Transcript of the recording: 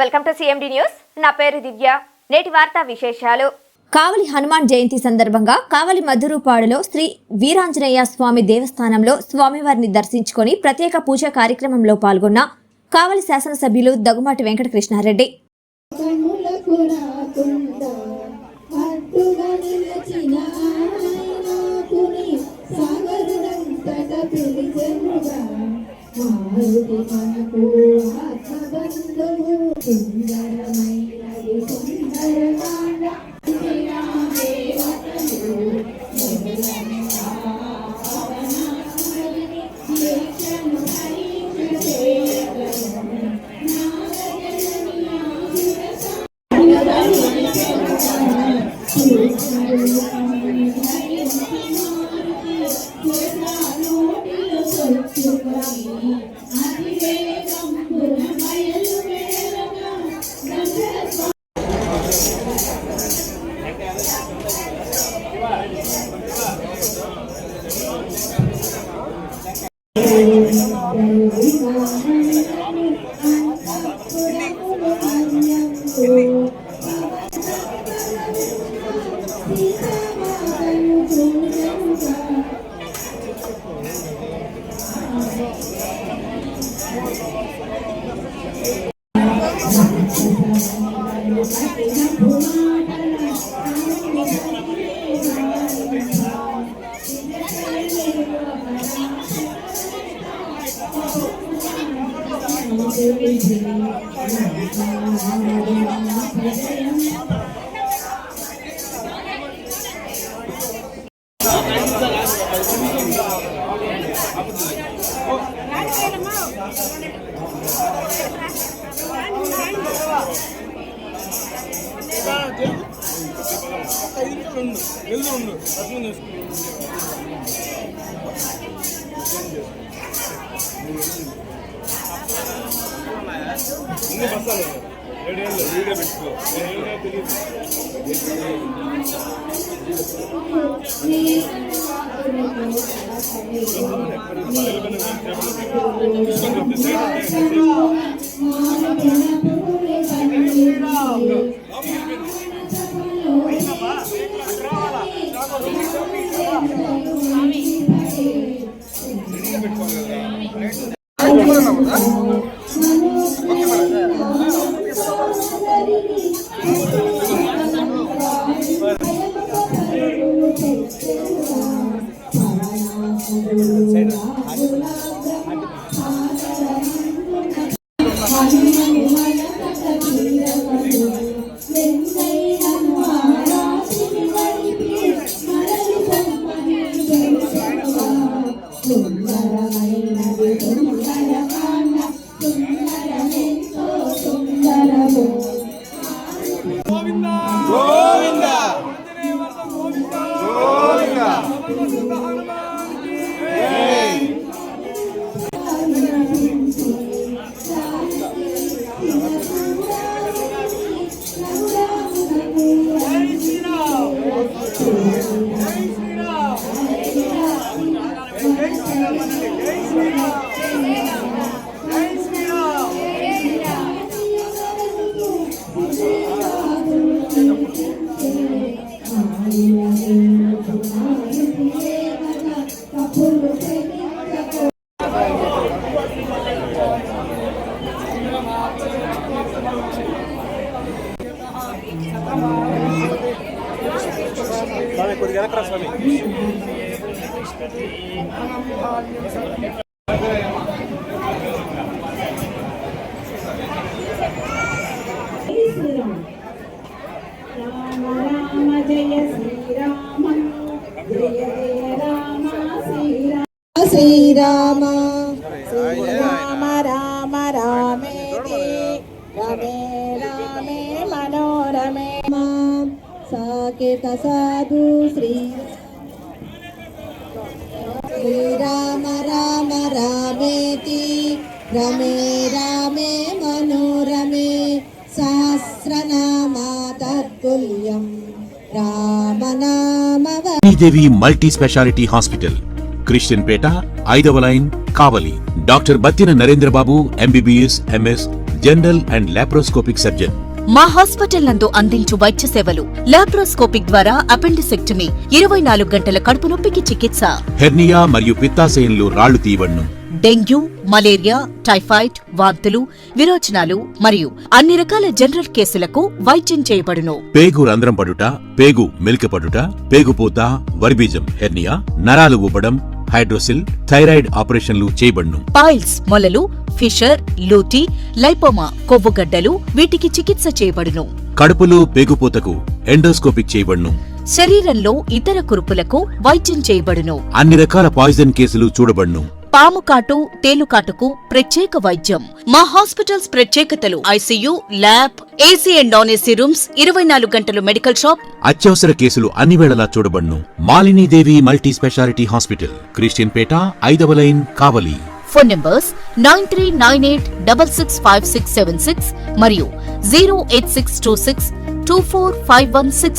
Welcome to CMD news. నా పేరు దివ్య. నేటి వార్తా విశేషాలు. కావలి హనుమాన్ జయంతి సందర్భంగా కావలి మధురూపాడులో శ్రీ వీరాంజనేయ స్వామి దేవస్థానంలో స్వామివారిని దర్శించుకొని ప్రత్యేక పూజా కార్యక్రమంలో పాల్గొన్న కావలి శాసనసభ్యులు దగ్గుమాటి వెంకటకృష్ణారెడ్డి. శ్రీరామ శ్రీరామ రామ రామేతి రమే రామే మనోరమే సాకేత సాధు శ్రీరామ రామ రామేతి రమే రామే మనోరమే సహస్రనామ తత్తుల్యం రామనామ. Sridevi multi speciality hospital, Christian Pet, 5వ line, Kavali. Doctor Battina Narendrababu, MBBS, MS, general and laparoscopic surgeon. మా హాస్పిటల్ నందు అందించు వైద్య సేవలు: లాప్రోస్కోపిక్ ద్వారా అపెండిసెక్టమీ, 24 గంటల కడుపు నొప్పికి చికిత్స, హెర్నియా మరియు పిత్తాశయంలో రాళ్లు తీయబడును. డెంగ్యూ, మలేరియా, టైఫాయిడ్, వాంతులు, విరోచనాలు మరియు అన్ని రకాల జనరల్ కేసులకు వైద్యం చేయబడును. పేగు రంధ్రం పడుట, పేగు మెలికపడుట, పేగుపూత, వర్బీజం, హెర్నియా, నరాలు ఊపడం, హైడ్రోసిల్, థైరాయిడ్ ఆపరేషన్లు చేయబడును. పైల్స్, మొలలు, ఫిషర్, లూటీ, లైపోమా, కొవ్వుగడ్డలు, వీటికి చికిత్స చేయబడును. కడుపులో పేగుపూతకు ఎండోస్కోపిక్ చేయబడును. శరీరంలో ఇతర కురుపులకు వైద్యం చేయబడును. అన్ని రకాల పాయిజన్ కేసులు చూడబడును. పాము కాటు, తేలుకాటుకు ప్రత్యేక వైద్యం. మా హాస్పిటల్స్ ప్రత్యేకతలు: ICU, lab, AC and non AC rooms, 24 గంటలు మెడికల్ షాప్. అత్యవసర కేసులు అన్ని వేళలా చూడబడును. Malinidevi multi speciality hospital, Christian Pet, 5వ లైన్, కావలి. ఫోన్ నంబర్స్ 9398665676 మరియు 08626245166.